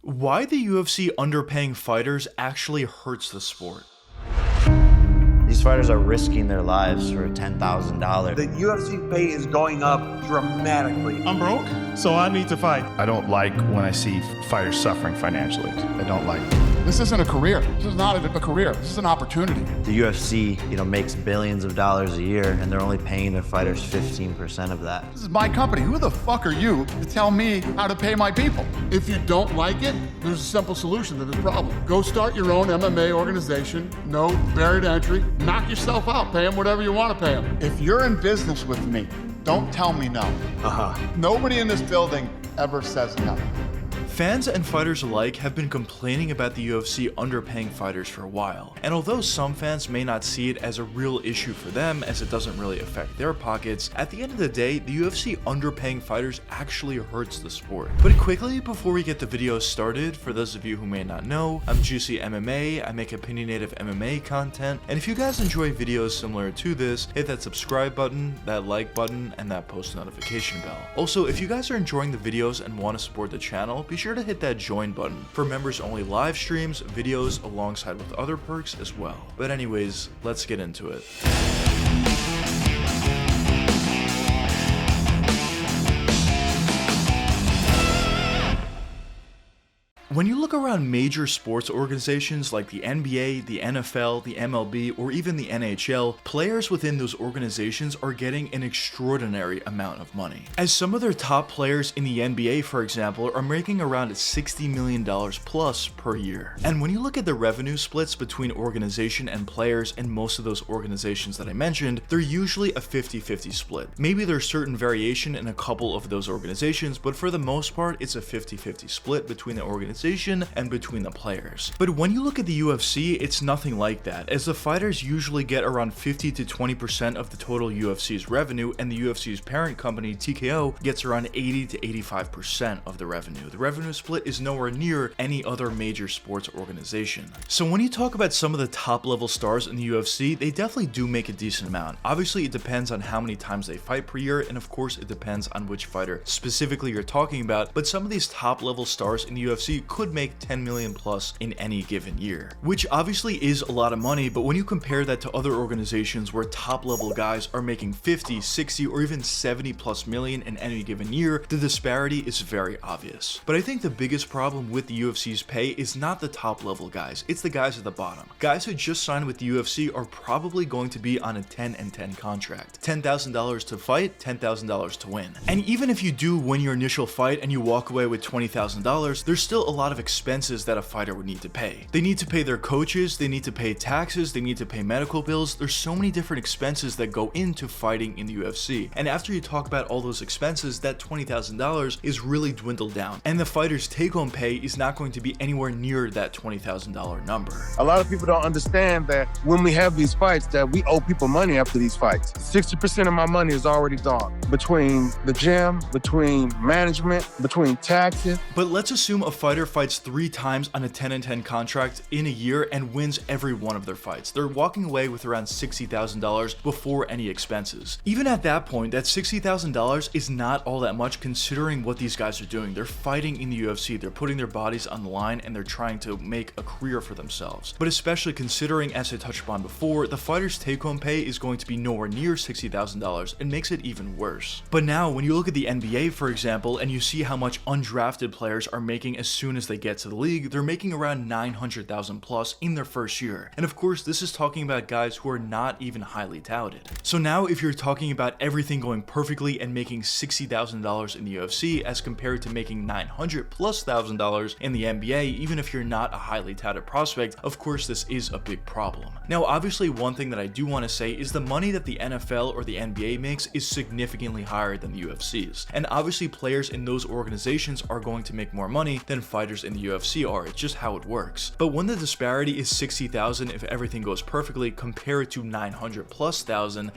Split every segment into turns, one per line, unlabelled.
Why the UFC underpaying fighters actually hurts the sport.
These fighters are risking their lives for $10,000.
The UFC pay is going up dramatically.
I'm broke, so I need to fight.
I don't like when I see fighters suffering financially. I don't like it.
This isn't a career. This is not a career. This is an opportunity.
The UFC, makes billions of dollars a year, and they're only paying their fighters 15% of that.
This is my company. Who the fuck are you to tell me how to pay my people? If you don't like it, there's a simple solution to this problem. Go start your own MMA organization. No barrier to entry. Knock yourself out. Pay them whatever you want to pay them. If you're in business with me, don't tell me no. Nobody in this building ever says no.
Fans and fighters alike have been complaining about the UFC underpaying fighters for a while, and although some fans may not see it as a real issue for them as it doesn't really affect their pockets, at the end of the day, the UFC underpaying fighters actually hurts the sport. But quickly, before we get the video started, for those of you who may not know, I'm JuicyMMA, I make opinionative MMA content, and if you guys enjoy videos similar to this, hit that subscribe button, that like button, and that post notification bell. Also, if you guys are enjoying the videos and want to support the channel, be sure to hit that join button for members only live streams, videos alongside with other perks as well. But anyways, let's get into it. When you look around major sports organizations like the NBA, the NFL, the MLB, or even the NHL, players within those organizations are getting an extraordinary amount of money. As some of their top players in the NBA, for example, are making around $60 million plus per year. And when you look at the revenue splits between organization and players in most of those organizations that I mentioned, they're usually a 50-50 split. Maybe there's certain variation in a couple of those organizations, but for the most part, it's a 50-50 split between the organization and between the players. But when you look at the UFC, it's nothing like that, as the fighters usually get around 50 to 20% of the total UFC's revenue, and the UFC's parent company, TKO, gets around 80 to 85% of the revenue. The revenue split is nowhere near any other major sports organization. So when you talk about some of the top level stars in the UFC, they definitely do make a decent amount. Obviously, it depends on how many times they fight per year, and of course, it depends on which fighter specifically you're talking about, but some of these top level stars in the UFC could make 10 million plus in any given year, which obviously is a lot of money. But when you compare that to other organizations where top level guys are making 50, 60, or even 70 plus million in any given year, the disparity is very obvious. But I think the biggest problem with the UFC's pay is not the top level guys, it's the guys at the bottom. Guys who just signed with the UFC are probably going to be on a 10 and 10 contract. $10,000 to fight, $10,000 to win. And even if you do win your initial fight and you walk away with $20,000, there's still a lot of expenses that a fighter would need to pay. They need to pay their coaches, they need to pay taxes, they need to pay medical bills. There's so many different expenses that go into fighting in the UFC. And after you talk about all those expenses, that $20,000 is really dwindled down. And the fighter's take-home pay is not going to be anywhere near that $20,000 number.
A lot of people don't understand that when we have these fights that we owe people money after these fights. 60% of my money is already gone. Between the gym, between management, between taxes.
But let's assume a fighter fights 3 times on a 10 and 10 contract in a year and wins every one of their fights. They're walking away with around $60,000 before any expenses. Even at that point, that $60,000 is not all that much considering what these guys are doing. They're fighting in the UFC, they're putting their bodies on the line, and they're trying to make a career for themselves. But especially considering, as I touched upon before, the fighter's take-home pay is going to be nowhere near $60,000. It makes it even worse. But now, when you look at the NBA, for example, and you see how much undrafted players are making as soon as they get to the league, they're making around $900,000 plus in their first year. And of course, this is talking about guys who are not even highly touted. So now if you're talking about everything going perfectly and making $60,000 in the UFC as compared to making $900,000 plus in the NBA, even if you're not a highly touted prospect, of course this is a big problem. Now obviously one thing that I do want to say is the money that the NFL or the NBA makes is significantly higher than the UFC's. And obviously players in those organizations are going to make more money than fighters in the UFC are. It's just how it works. But when the disparity is $60,000 if everything goes perfectly compared to $900,000 plus,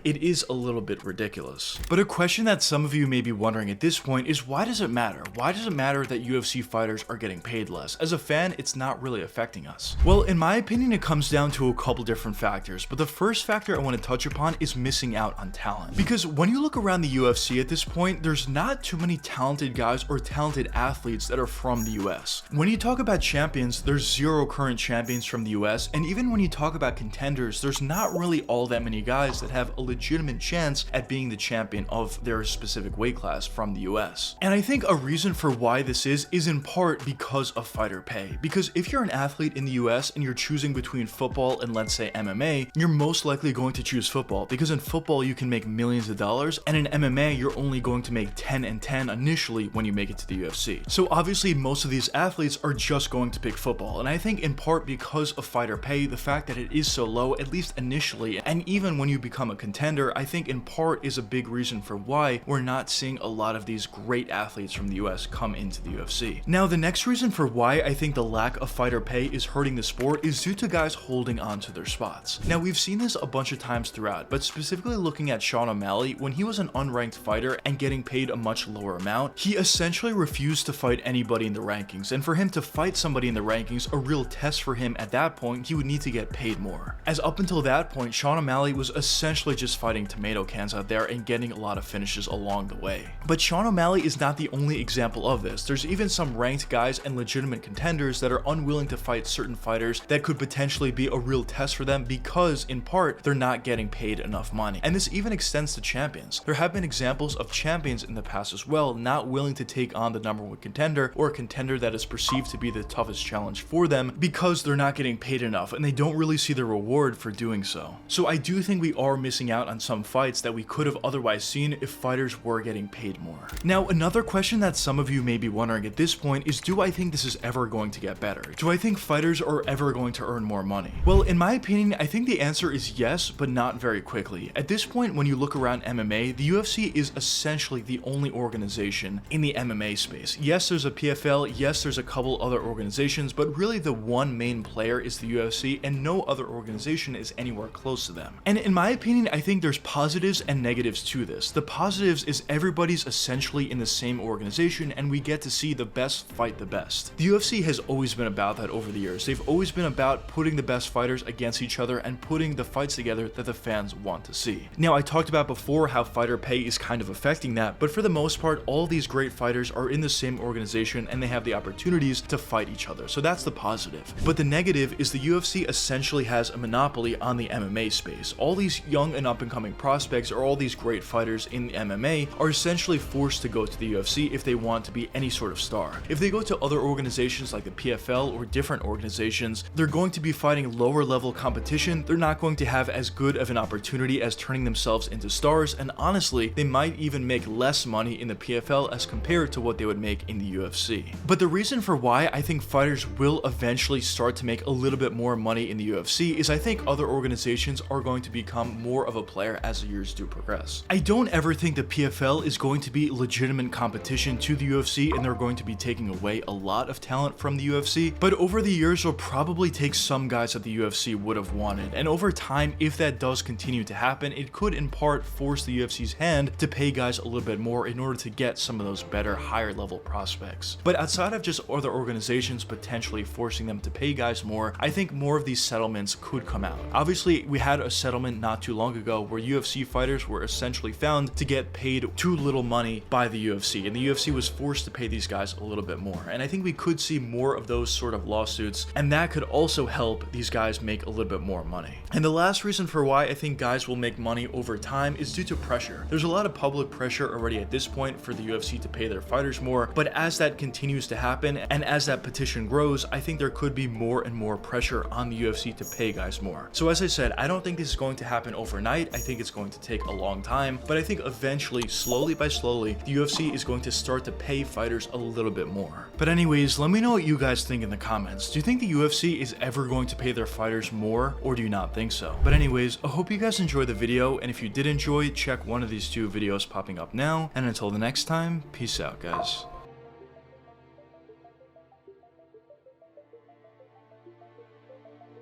it is a little bit ridiculous. But a question that some of you may be wondering at this point is, why does it matter? Why does it matter that UFC fighters are getting paid less? As a fan, it's not really affecting us. Well, in my opinion, it comes down to a couple different factors, but the first factor I want to touch upon is missing out on talent. Because when you look around the UFC at this point, there's not too many talented guys or talented athletes that are from the US. US. When you talk about champions, there's 0 current champions from the US, and even when you talk about contenders, there's not really all that many guys that have a legitimate chance at being the champion of their specific weight class from the US. And I think a reason for why this is in part because of fighter pay. Because if you're an athlete in the US and you're choosing between football and, let's say, MMA, you're most likely going to choose football, because in football you can make millions of dollars, and in MMA you're only going to make 10 and 10 initially when you make it to the UFC. So obviously most of these athletes are just going to pick football, and I think in part because of fighter pay, the fact that it is so low, at least initially, and even when you become a contender, I think in part is a big reason for why we're not seeing a lot of these great athletes from the US come into the UFC. Now, the next reason for why I think the lack of fighter pay is hurting the sport is due to guys holding on to their spots. Now, we've seen this a bunch of times throughout, but specifically looking at Sean O'Malley, when he was an unranked fighter and getting paid a much lower amount, he essentially refused to fight anybody in the rankings, and for him to fight somebody in the rankings, a real test for him at that point, he would need to get paid more. As up until that point, Sean O'Malley was essentially just fighting tomato cans out there and getting a lot of finishes along the way. But Sean O'Malley is not the only example of this. There's even some ranked guys and legitimate contenders that are unwilling to fight certain fighters that could potentially be a real test for them because, in part, they're not getting paid enough money. And this even extends to champions. There have been examples of champions in the past as well not willing to take on the #1 contender, or a contender that is perceived to be the toughest challenge for them, because they're not getting paid enough and they don't really see the reward for doing so. So I do think we are missing out on some fights that we could have otherwise seen if fighters were getting paid more. Now, another question that some of you may be wondering at this point is, do I think this is ever going to get better? Do I think fighters are ever going to earn more money? Well, in my opinion, I think the answer is yes, but not very quickly. At this point, when you look around MMA, the UFC is essentially the only organization in the MMA space. Yes, there's a PFL, yes, there's a couple other organizations, but really the one main player is the UFC, and no other organization is anywhere close to them. And in my opinion, I think there's positives and negatives to this. The positives is everybody's essentially in the same organization, and we get to see the best fight the best. The UFC has always been about that over the years. They've always been about putting the best fighters against each other and putting the fights together that the fans want to see. Now, I talked about before how fighter pay is kind of affecting that, but for the most part, all these great fighters are in the same organization and they have the opportunities to fight each other. So that's the positive. But the negative is the UFC essentially has a monopoly on the MMA space. All these young and up-and-coming prospects, or all these great fighters in the MMA, are essentially forced to go to the UFC if they want to be any sort of star. If they go to other organizations like the PFL or different organizations, they're going to be fighting lower level competition. They're not going to have as good of an opportunity as turning themselves into stars, and honestly, they might even make less money in the PFL as compared to what they would make in the UFC. But the reason for why I think fighters will eventually start to make a little bit more money in the UFC is I think other organizations are going to become more of a player as the years do progress. I don't ever think the PFL is going to be legitimate competition to the UFC and they're going to be taking away a lot of talent from the UFC, but over the years will probably take some guys that the UFC would have wanted, and over time, if that does continue to happen, it could in part force the UFC's hand to pay guys a little bit more in order to get some of those better, higher level prospects. But outside of just other organizations potentially forcing them to pay guys more, I think more of these settlements could come out. Obviously, we had a settlement not too long ago where UFC fighters were essentially found to get paid too little money by the UFC, and the UFC was forced to pay these guys a little bit more. And I think we could see more of those sort of lawsuits, and that could also help these guys make a little bit more money. And the last reason for why I think guys will make money over time is due to pressure. There's a lot of public pressure already at this point for the UFC to pay their fighters more, but as that continues to happen and as that petition grows, I think there could be more and more pressure on the UFC to pay guys more. So as I said, I don't think this is going to happen overnight. I think it's going to take a long time, but I think eventually, slowly by slowly, the UFC is going to start to pay fighters a little bit more. But anyways, let me know what you guys think in the comments. Do you think the UFC is ever going to pay their fighters more, or do you not think so? But anyways, I hope you guys enjoyed the video, and if you did enjoy, check one of these two videos popping up now, and until the next time, peace out, guys.